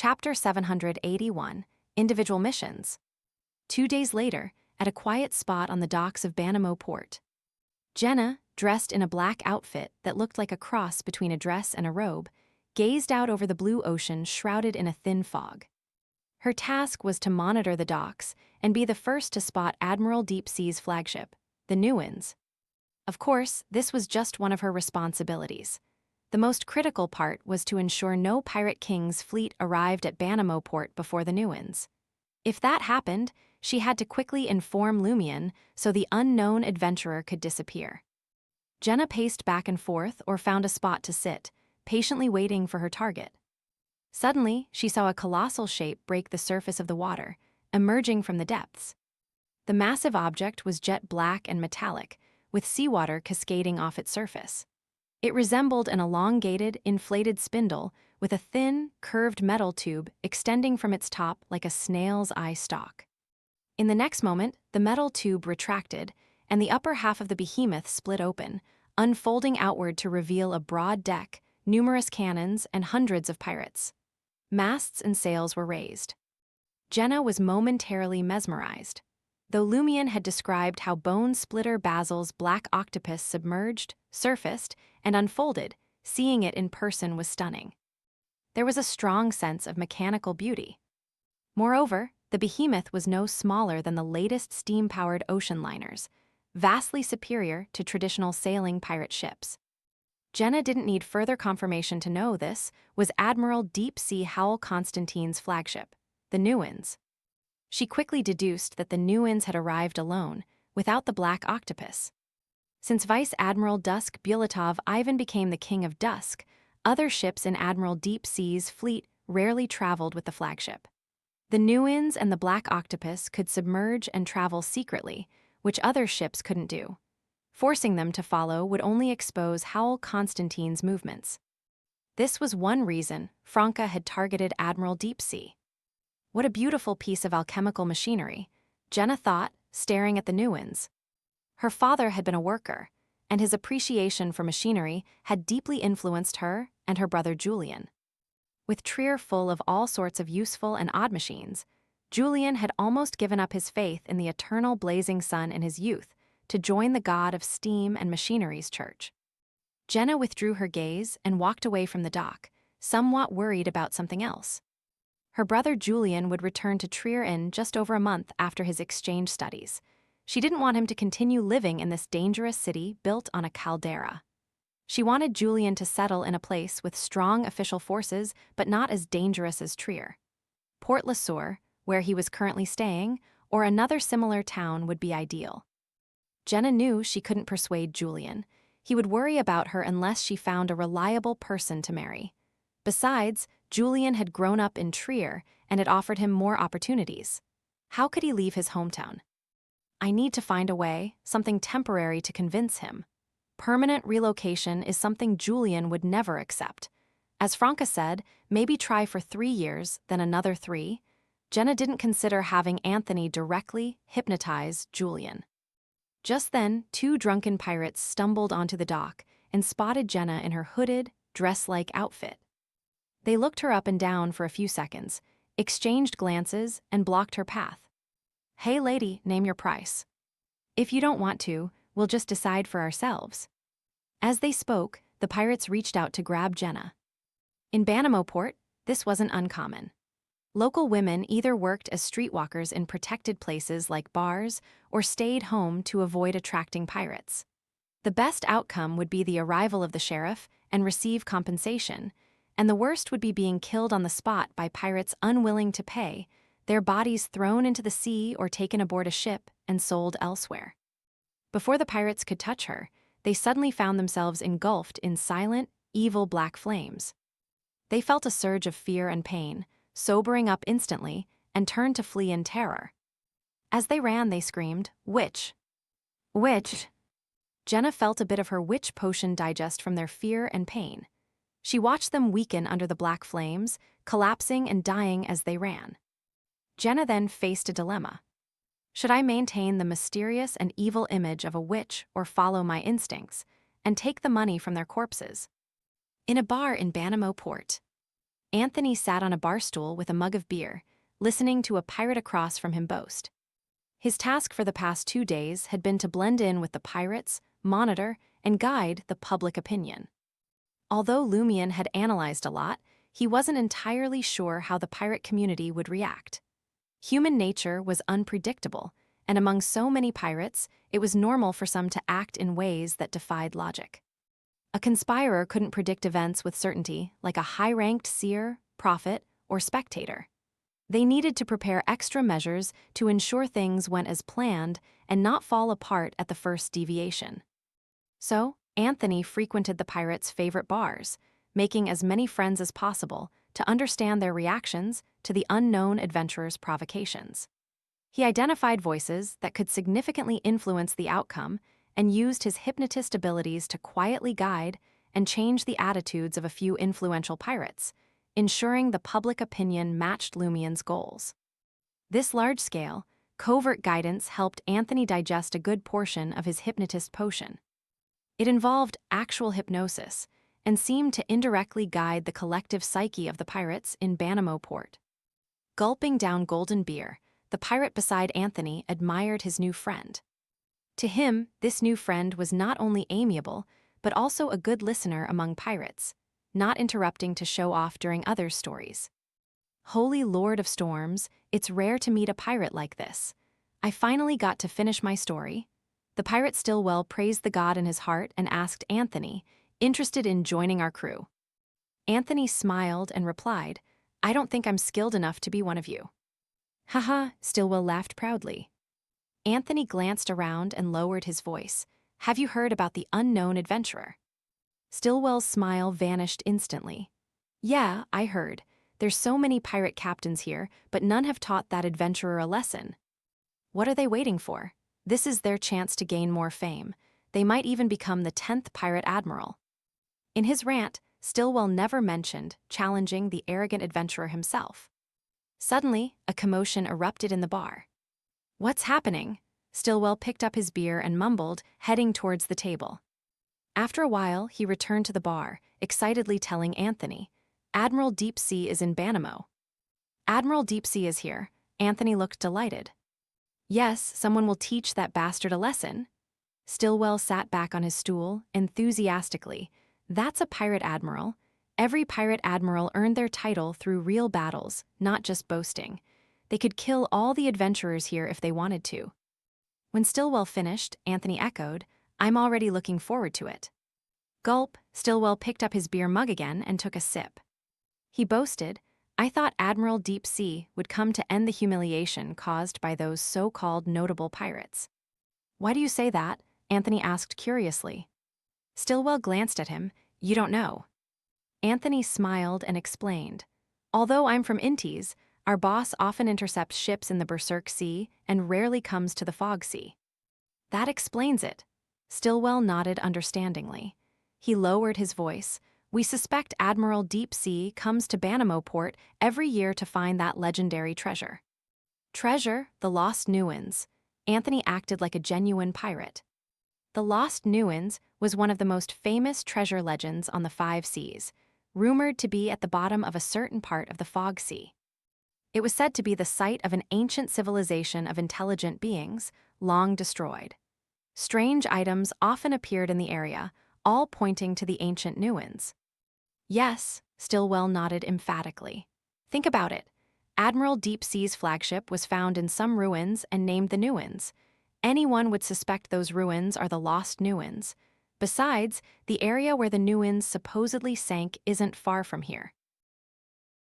Chapter 781, Individual Missions. 2 days later, at a quiet spot on the docks of Banamo Port, Jenna, dressed in a black outfit that looked like a cross between a dress and a robe, gazed out over the blue ocean shrouded in a thin fog. Her task was to monitor the docks and be the first to spot Admiral Deep Sea's flagship, the Newens. Of course, this was just one of her responsibilities. The most critical part was to ensure no Pirate King's fleet arrived at Banamo Port before the Newens. If that happened, she had to quickly inform Lumion so the unknown adventurer could disappear. Jenna paced back and forth or found a spot to sit, patiently waiting for her target. Suddenly, she saw a colossal shape break the surface of the water, emerging from the depths. The massive object was jet black and metallic, with seawater cascading off its surface. It resembled an elongated, inflated spindle with a thin, curved metal tube extending from its top like a snail's eye stalk. In the next moment, the metal tube retracted, and the upper half of the behemoth split open, unfolding outward to reveal a broad deck, numerous cannons, and hundreds of pirates. Masts and sails were raised. Jenna was momentarily mesmerized. Though Lumion had described how Bone Splitter Basil's black octopus submerged, surfaced, and unfolded, seeing it in person was stunning. There was a strong sense of mechanical beauty. Moreover, the behemoth was no smaller than the latest steam-powered ocean liners, vastly superior to traditional sailing pirate ships. Jenna didn't need further confirmation to know this was Admiral Deep Sea Howell Constantine's flagship, the Newens. She quickly deduced that the Newens had arrived alone, without the black octopus. Since Vice Admiral Dusk Bulatov Ivan became the King of Dusk, other ships in Admiral Deep Sea's fleet rarely traveled with the flagship. The Newens and the black octopus could submerge and travel secretly, which other ships couldn't do. Forcing them to follow would only expose Howell Constantine's movements. This was one reason Franca had targeted Admiral Deep Sea. What a beautiful piece of alchemical machinery, Jenna thought, staring at the Newens. Her father had been a worker, and his appreciation for machinery had deeply influenced her and her brother Julian. With Trier full of all sorts of useful and odd machines, Julian had almost given up his faith in the eternal blazing sun in his youth to join the god of steam and machinery's church. Jenna withdrew her gaze and walked away from the dock, somewhat worried about something else. Her brother Julian would return to Trier in just over a month after his exchange studies. She didn't want him to continue living in this dangerous city built on a caldera. She wanted Julian to settle in a place with strong official forces but not as dangerous as Trier. Port La Soeur, where he was currently staying, or another similar town would be ideal. Jenna knew she couldn't persuade Julian. He would worry about her unless she found a reliable person to marry. Besides, Julian had grown up in Trier and it offered him more opportunities. How could he leave his hometown? I need to find a way, something temporary to convince him. Permanent relocation is something Julian would never accept. As Franca said, maybe try for 3 years, then another 3. Jenna didn't consider having Anthony directly hypnotize Julian. Just then, 2 drunken pirates stumbled onto the dock and spotted Jenna in her hooded, dress-like outfit. They looked her up and down for a few seconds, exchanged glances, and blocked her path. "Hey lady, name your price. If you don't want to, we'll just decide for ourselves." As they spoke, the pirates reached out to grab Jenna. In Banamo Port, this wasn't uncommon. Local women either worked as streetwalkers in protected places like bars or stayed home to avoid attracting pirates. The best outcome would be the arrival of the sheriff and receive compensation, and the worst would be being killed on the spot by pirates unwilling to pay, their bodies thrown into the sea or taken aboard a ship and sold elsewhere. Before the pirates could touch her, they suddenly found themselves engulfed in silent, evil black flames. They felt a surge of fear and pain, sobering up instantly, and turned to flee in terror. As they ran, they screamed, "Witch! Witch!" Jenna felt a bit of her witch potion digest from their fear and pain. She watched them weaken under the black flames, collapsing and dying as they ran. Jenna then faced a dilemma. Should I maintain the mysterious and evil image of a witch or follow my instincts, and take the money from their corpses? In a bar in Banamo Port, Anthony sat on a bar stool with a mug of beer, listening to a pirate across from him boast. His task for the past 2 days had been to blend in with the pirates, monitor, and guide the public opinion. Although Lumion had analyzed a lot, he wasn't entirely sure how the pirate community would react. Human nature was unpredictable, and among so many pirates, it was normal for some to act in ways that defied logic. A conspirer couldn't predict events with certainty, like a high-ranked seer, prophet, or spectator. They needed to prepare extra measures to ensure things went as planned and not fall apart at the first deviation. So, Anthony frequented the pirates' favorite bars, making as many friends as possible to understand their reactions to the unknown adventurer's provocations. He identified voices that could significantly influence the outcome and used his hypnotist abilities to quietly guide and change the attitudes of a few influential pirates, ensuring the public opinion matched Lumion's goals. This large-scale, covert guidance helped Anthony digest a good portion of his hypnotist potion. It involved actual hypnosis and seemed to indirectly guide the collective psyche of the pirates in Banamo Port. Gulping down golden beer, the pirate beside Anthony admired his new friend. To him, this new friend was not only amiable, but also a good listener among pirates, not interrupting to show off during others' stories. Holy Lord of Storms, it's rare to meet a pirate like this. I finally got to finish my story. The pirate Stillwell praised the god in his heart and asked Anthony, interested in joining our crew. Anthony smiled and replied, I don't think I'm skilled enough to be one of you. Haha, Stillwell laughed proudly. Anthony glanced around and lowered his voice. Have you heard about the unknown adventurer? Stillwell's smile vanished instantly. Yeah, I heard. There's so many pirate captains here, but none have taught that adventurer a lesson. What are they waiting for? This is their chance to gain more fame. They might even become the 10th pirate admiral. In his rant, Stillwell never mentioned challenging the arrogant adventurer himself. Suddenly, a commotion erupted in the bar. What's happening? Stillwell picked up his beer and mumbled, heading towards the table. After a while, he returned to the bar, excitedly telling Anthony, Admiral Deepsea is in Banamo. Admiral Deepsea is here. Anthony looked delighted. Yes, someone will teach that bastard a lesson. Stillwell sat back on his stool, enthusiastically. That's a pirate admiral. Every pirate admiral earned their title through real battles, not just boasting. They could kill all the adventurers here if they wanted to. When Stillwell finished, Anthony echoed, I'm already looking forward to it. Gulp, Stillwell picked up his beer mug again and took a sip. He boasted, I thought Admiral Deepsea would come to end the humiliation caused by those so-called notable pirates. Why do you say that? Anthony asked curiously. Stillwell glanced at him. You don't know. Anthony smiled and explained. Although I'm from Intes, our boss often intercepts ships in the Berserk Sea and rarely comes to the Fog Sea. That explains it. Stillwell nodded understandingly. He lowered his voice. We suspect Admiral Deepsea comes to Banamo Port every year to find that legendary treasure. Treasure, the Lost Newins. Anthony acted like a genuine pirate. The Lost Newins was one of the most famous treasure legends on the Five Seas, rumored to be at the bottom of a certain part of the Fog Sea. It was said to be the site of an ancient civilization of intelligent beings, long destroyed. Strange items often appeared in the area, all pointing to the ancient Newins. Yes, Stillwell nodded emphatically. Think about it. Admiral Deepsea's flagship was found in some ruins and named the Newins. Anyone would suspect those ruins are the Lost Newins. Besides, the area where the Newins supposedly sank isn't far from here.